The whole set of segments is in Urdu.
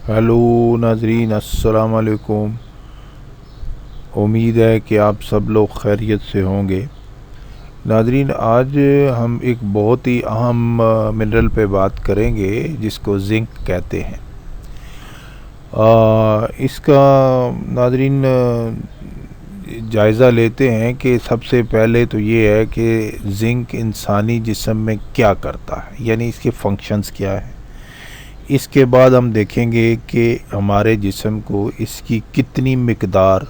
ہیلو ناظرین، السلام علیکم۔ امید ہے کہ آپ سب لوگ خیریت سے ہوں گے۔ ناظرین، آج ہم ایک بہت ہی اہم منرل پہ بات کریں گے جس کو زنک کہتے ہیں۔ اس کا ناظرین جائزہ لیتے ہیں کہ سب سے پہلے تو یہ ہے کہ زنک انسانی جسم میں کیا کرتا ہے، یعنی اس کے فنکشنز کیا ہیں۔ اس کے بعد ہم دیکھیں گے کہ ہمارے جسم کو اس کی کتنی مقدار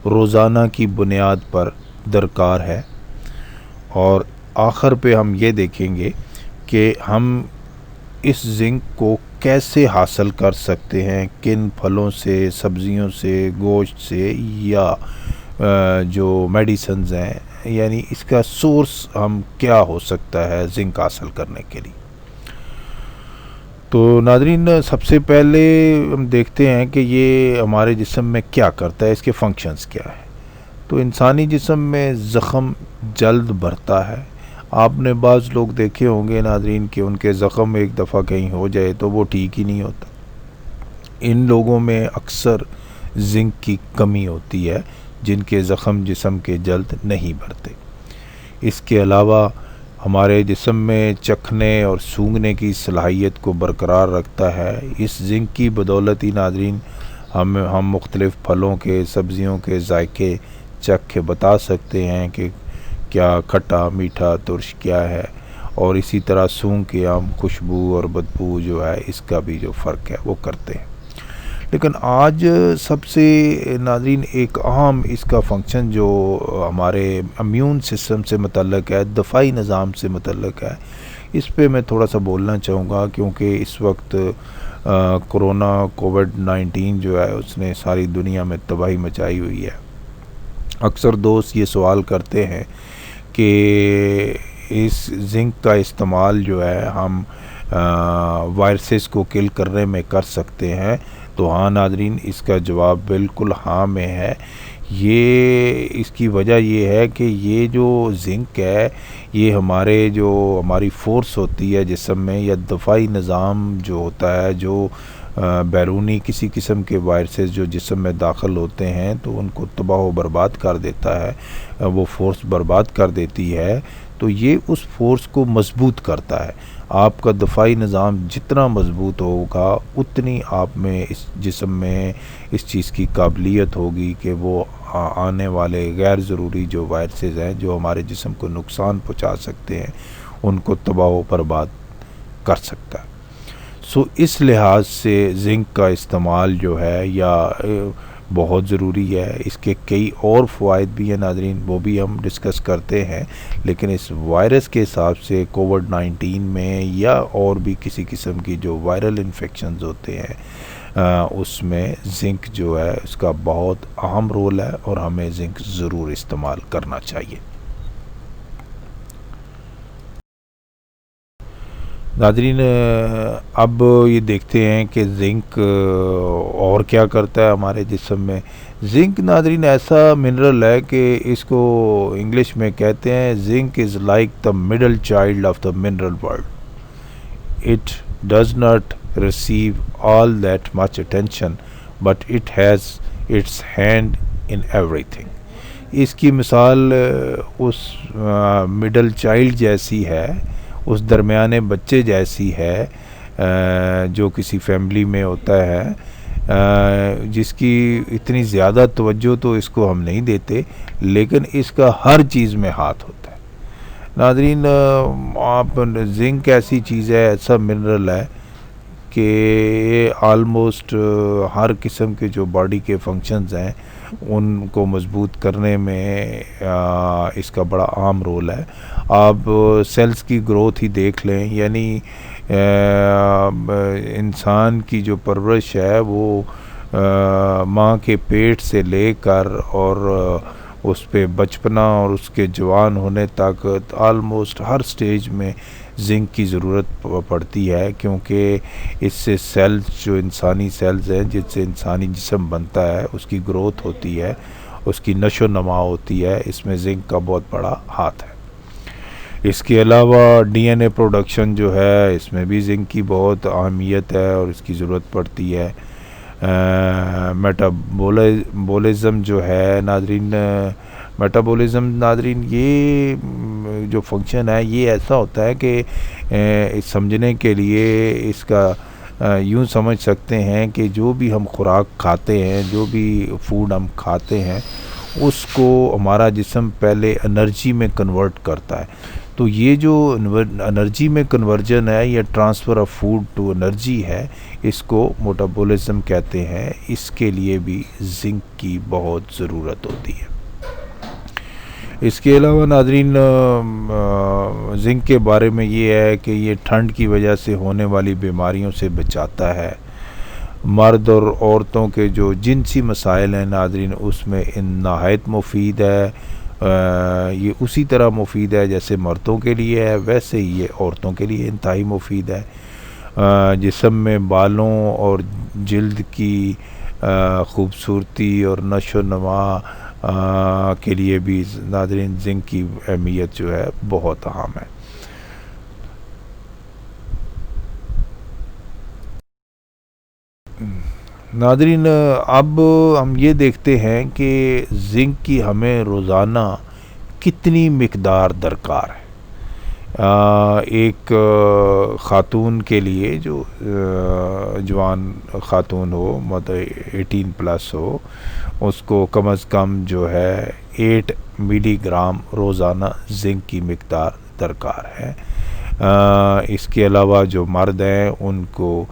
روزانہ کی بنیاد پر درکار ہے، اور آخر پہ ہم یہ دیکھیں گے کہ ہم اس زنک کو کیسے حاصل کر سکتے ہیں، کن پھلوں سے، سبزیوں سے، گوشت سے، یا جو میڈیسنز ہیں، یعنی اس کا سورس ہم کیا ہو سکتا ہے زنک حاصل کرنے کے لیے۔ تو ناظرین، سب سے پہلے ہم دیکھتے ہیں کہ یہ ہمارے جسم میں کیا کرتا ہے، اس کے فنکشنز کیا ہے۔ تو انسانی جسم میں زخم جلد بھرتا ہے۔ آپ نے بعض لوگ دیکھے ہوں گے ناظرین کہ ان کے زخم ایک دفعہ کہیں ہو جائے تو وہ ٹھیک ہی نہیں ہوتا۔ ان لوگوں میں اکثر زنک کی کمی ہوتی ہے، جن کے زخم جسم کے جلد نہیں بھرتے۔ اس کے علاوہ ہمارے جسم میں چکھنے اور سونگھنے کی صلاحیت کو برقرار رکھتا ہے۔ اس زنک کی بدولت ہی ناظرین ہم مختلف پھلوں کے، سبزیوں کے ذائقے چکھ کے بتا سکتے ہیں کہ کیا کھٹا، میٹھا، ترش کیا ہے، اور اسی طرح سونگھ کے ہم خوشبو اور بدبو جو ہے اس کا بھی جو فرق ہے وہ کرتے ہیں۔ لیکن آج سب سے ناظرین ایک اہم اس کا فنکشن جو ہمارے امیون سسٹم سے متعلق ہے، دفاعی نظام سے متعلق ہے، اس پہ میں تھوڑا سا بولنا چاہوں گا، کیونکہ اس وقت کووڈ-19 جو ہے اس نے ساری دنیا میں تباہی مچائی ہوئی ہے۔ اکثر دوست یہ سوال کرتے ہیں کہ اس زنک کا استعمال جو ہے ہم وائرسز کو کل کرنے میں کر سکتے ہیں۔ تو ہاں ناظرین، اس کا جواب بالکل ہاں میں ہے۔ یہ اس کی وجہ یہ ہے کہ یہ جو زنک ہے یہ ہماری فورس ہوتی ہے جسم میں، یا دفاعی نظام جو ہوتا ہے، جو بیرونی کسی قسم کے وائرسز جو جسم میں داخل ہوتے ہیں تو ان کو تباہ و برباد کر دیتا ہے، وہ فورس برباد کر دیتی ہے۔ تو یہ اس فورس کو مضبوط کرتا ہے۔ آپ کا دفاعی نظام جتنا مضبوط ہوگا اتنی آپ میں اس جسم میں اس چیز کی قابلیت ہوگی کہ وہ آنے والے غیر ضروری جو وائرسز ہیں جو ہمارے جسم کو نقصان پہنچا سکتے ہیں ان کو تباہ و برباد کر سکتا ہے۔ اس لحاظ سے زنک کا استعمال جو ہے یا بہت ضروری ہے۔ اس کے کئی اور فوائد بھی ہیں ناظرین، وہ بھی ہم ڈسکس کرتے ہیں، لیکن اس وائرس کے حساب سے کووڈ-19 میں یا اور بھی کسی قسم کی جو وائرل انفیکشنز ہوتے ہیں اس میں زنک جو ہے اس کا بہت اہم رول ہے، اور ہمیں زنک ضرور استعمال کرنا چاہیے۔ ناظرین، اب یہ دیکھتے ہیں کہ زنک اور کیا کرتا ہے ہمارے جسم میں۔ زنک ناظرین ایسا منرل ہے کہ اس کو انگلش میں کہتے ہیں zinc is like the middle child of the mineral world. It does not receive all that much attention but it has its hand in ایوری تھنگ۔ اس کی مثال اس مڈل چائلڈ جیسی ہے، اس درمیانے بچے جیسی ہے جو کسی فیملی میں ہوتا ہے، جس کی اتنی زیادہ توجہ تو اس کو ہم نہیں دیتے، لیکن اس کا ہر چیز میں ہاتھ ہوتا ہے۔ ناظرین، آپ زنک ایسی چیز ہے، ایسا منرل ہے کہ آلموسٹ ہر قسم کے جو باڈی کے فنکشنز ہیں ان کو مضبوط کرنے میں اس کا بڑا اہم رول ہے۔ آپ سیلز کی گروتھ ہی دیکھ لیں، یعنی انسان کی جو پرورش ہے وہ ماں کے پیٹ سے لے کر اور اس پہ بچپنا اور اس کے جوان ہونے تک آلموسٹ ہر سٹیج میں زنک کی ضرورت پڑتی ہے، کیونکہ اس سے سیلز جو انسانی سیلز ہیں جس سے انسانی جسم بنتا ہے اس کی گروتھ ہوتی ہے، اس کی نشو و نما ہوتی ہے، اس میں زنک کا بہت بڑا ہاتھ ہے۔ اس کے علاوہ ڈی این اے پروڈکشن جو ہے اس میں بھی زنک کی بہت اہمیت ہے اور اس کی ضرورت پڑتی ہے۔ میٹابولزم جو ہے ناظرین، میٹابولزم ناظرین یہ جو فنکشن ہے یہ ایسا ہوتا ہے کہ سمجھنے کے لیے اس کا یوں سمجھ سکتے ہیں کہ جو بھی ہم خوراک کھاتے ہیں، جو بھی فوڈ ہم کھاتے ہیں، اس کو ہمارا جسم پہلے انرجی میں کنورٹ کرتا ہے. تو یہ جو انرجی میں کنورژن ہے یا transfer of food to energy ہے، اس کو میٹابولزم کہتے ہیں. اس کے لیے بھی زنک کی بہت ضرورت ہوتی ہے. اس کے علاوہ ناظرین زنک کے بارے میں یہ ہے کہ یہ ٹھنڈ کی وجہ سے ہونے والی بیماریوں سے بچاتا ہے. مرد اور عورتوں کے جو جنسی مسائل ہیں ناظرین، اس میں نہایت مفید ہے. یہ اسی طرح مفید ہے جیسے مردوں کے لیے ہے، ویسے ہی یہ عورتوں کے لیے انتہائی مفید ہے. جسم میں بالوں اور جلد کی خوبصورتی اور نشو و نما کے لیے بھی ناظرین زنک کی اہمیت جو ہے بہت اہم ہے. ناظرین اب ہم یہ دیکھتے ہیں کہ زنک کی ہمیں روزانہ کتنی مقدار درکار ہے. ایک خاتون کے لیے جو جوان خاتون ہو، مطلب 18+ ہو، اس کو کم از کم جو ہے 8 ملی گرام روزانہ زنک کی مقدار درکار ہے. اس کے علاوہ جو مرد ہیں ان کو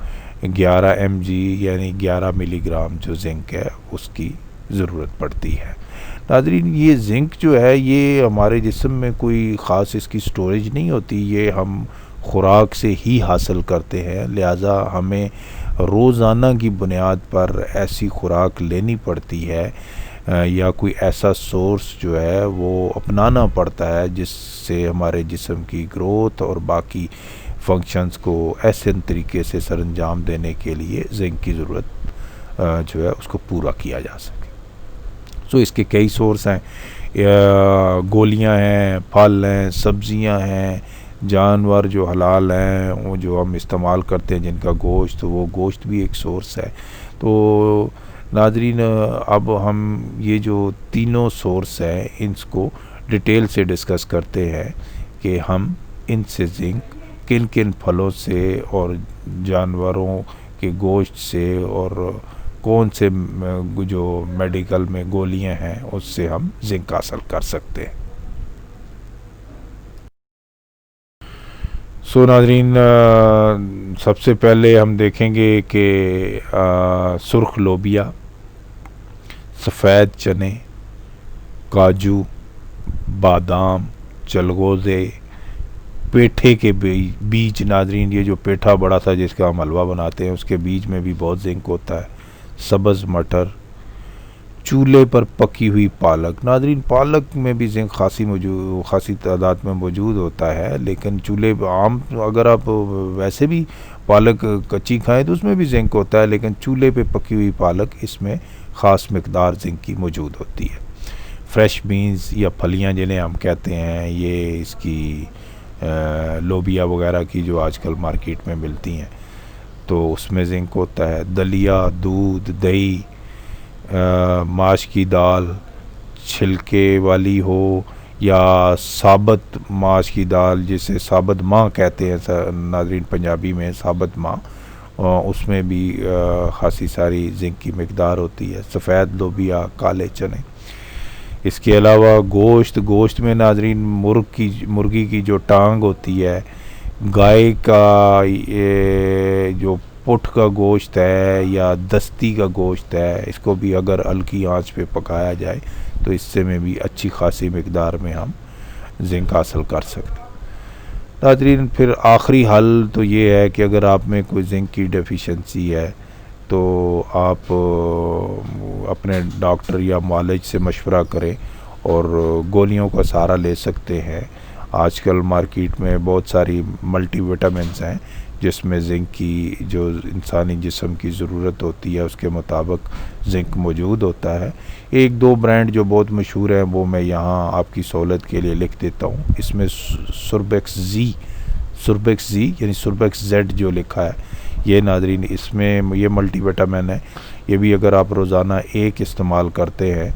11 mg یعنی 11 ملی گرام جو زنک ہے اس کی ضرورت پڑتی ہے. ناظرین یہ زنک جو ہے یہ ہمارے جسم میں کوئی خاص اس کی سٹوریج نہیں ہوتی، یہ ہم خوراک سے ہی حاصل کرتے ہیں. لہٰذا ہمیں روزانہ کی بنیاد پر ایسی خوراک لینی پڑتی ہے یا کوئی ایسا سورس جو ہے وہ اپنانا پڑتا ہے جس سے ہمارے جسم کی گروتھ اور باقی فنکشنز کو ایسے طریقے سے سر انجام دینے کے لیے زنک کی ضرورت جو ہے اس کو پورا کیا جا سکے. تو اس کے کئی سورس ہیں، گولیاں ہیں، پھل ہیں، سبزیاں ہیں، جانور جو حلال ہیں وہ جو ہم استعمال کرتے ہیں جن کا گوشت، وہ گوشت بھی ایک سورس ہے. تو ناظرین اب ہم یہ جو تینوں سورس ہیں ان کو ڈیٹیل سے ڈسکس کرتے ہیں کہ ہم ان سے زنک کن کن پھلوں سے اور جانوروں کے گوشت سے اور کون سے جو میڈیکل میں گولیاں ہیں اس سے ہم زنک حاصل کر سکتے ہیں. سو ناظرین سب سے پہلے ہم دیکھیں گے کہ سرخ لوبیا، سفید چنے، کاجو، بادام، چلغوزے، پیٹھے کے بیج. ناظرین یہ جو پیٹھا بڑا تھا جس کا ہم حلوہ بناتے ہیں اس کے بیج میں بھی بہت زنک ہوتا ہے. سبز مٹر، چولہے پر پکی ہوئی پالک. ناظرین پالک میں بھی زنک خاصی تعداد میں موجود ہوتا ہے، لیکن چولہے عام اگر آپ ویسے بھی پالک کچی کھائیں تو اس میں بھی زنک ہوتا ہے، لیکن چولہے پہ پکی ہوئی پالک اس میں خاص مقدار زنک کی موجود ہوتی ہے. فریش بینز یا پھلیاں جنہیں ہم کہتے ہیں، یہ اس کی لوبیا وغیرہ کی جو آج کل مارکیٹ میں ملتی ہیں تو اس میں زنک ہوتا ہے. دلیا، دودھ، دہی، ماش کی دال چھلکے والی ہو یا ثابت ماش کی دال جسے ثابت ماں کہتے ہیں ناظرین پنجابی میں، ثابت ماں، اس میں بھی خاصی ساری زنک کی مقدار ہوتی ہے. سفید لوبیا، کالے چنے. اس کے علاوہ گوشت میں ناظرین مرغی کی جو ٹانگ ہوتی ہے، گائے کا جو پٹھ کا گوشت ہے یا دستی کا گوشت ہے، اس کو بھی اگر ہلکی آنچ پہ پکایا جائے تو اس سے میں بھی اچھی خاصی مقدار میں ہم زنک حاصل کر سکتے. ناظرین پھر آخری حل تو یہ ہے کہ اگر آپ میں کوئی زنک کی ڈیفیشنسی ہے تو آپ اپنے ڈاکٹر یا معالج سے مشورہ کریں اور گولیوں کا سہارا لے سکتے ہیں. آج کل مارکیٹ میں بہت ساری ملٹی وٹامنز ہیں جس میں زنک کی جو انسانی جسم کی ضرورت ہوتی ہے اس کے مطابق زنک موجود ہوتا ہے. ایک دو برانڈ جو بہت مشہور ہیں وہ میں یہاں آپ کی سہولت کے لیے لکھ دیتا ہوں. اس میں سوربیکس زی یعنی سوربیکس زیڈ جو لکھا ہے یہ ناظرین اس میں یہ ملٹی وٹامن ہے. یہ بھی اگر آپ روزانہ ایک استعمال کرتے ہیں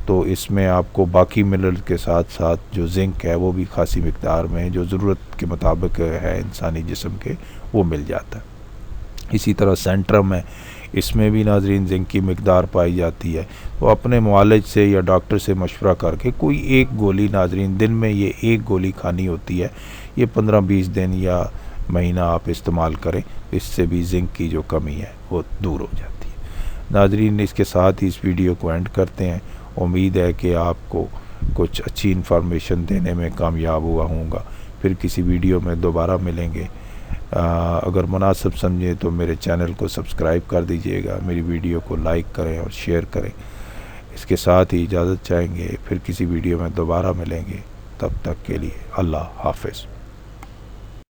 تو اس میں آپ کو باقی منرل کے ساتھ ساتھ جو زنک ہے وہ بھی خاصی مقدار میں جو ضرورت کے مطابق ہے انسانی جسم کے وہ مل جاتا ہے۔ اسی طرح سینٹرم ہے، اس میں بھی ناظرین زنک کی مقدار پائی جاتی ہے، تو اپنے معالج سے یا ڈاکٹر سے مشورہ کر کے کوئی ایک گولی ناظرین دن میں یہ ایک گولی کھانی ہوتی ہے، یہ 15-20 دن یا مہینہ آپ استعمال کریں، اس سے بھی زنک کی جو کمی ہے وہ دور ہو جاتی ہے۔ ناظرین اس کے ساتھ ہی اس ویڈیو کو اینڈ کرتے ہیں، امید ہے کہ آپ کو کچھ اچھی انفارمیشن دینے میں کامیاب ہوا ہوں گا۔ پھر کسی ویڈیو میں دوبارہ ملیں گے۔ اگر مناسب سمجھیں تو میرے چینل کو سبسکرائب کر دیجئے گا، میری ویڈیو کو لائک کریں اور شیئر کریں۔ اس کے ساتھ ہی اجازت چاہیں گے، پھر کسی ویڈیو میں دوبارہ ملیں گے، تب تک کے لیے اللہ حافظ۔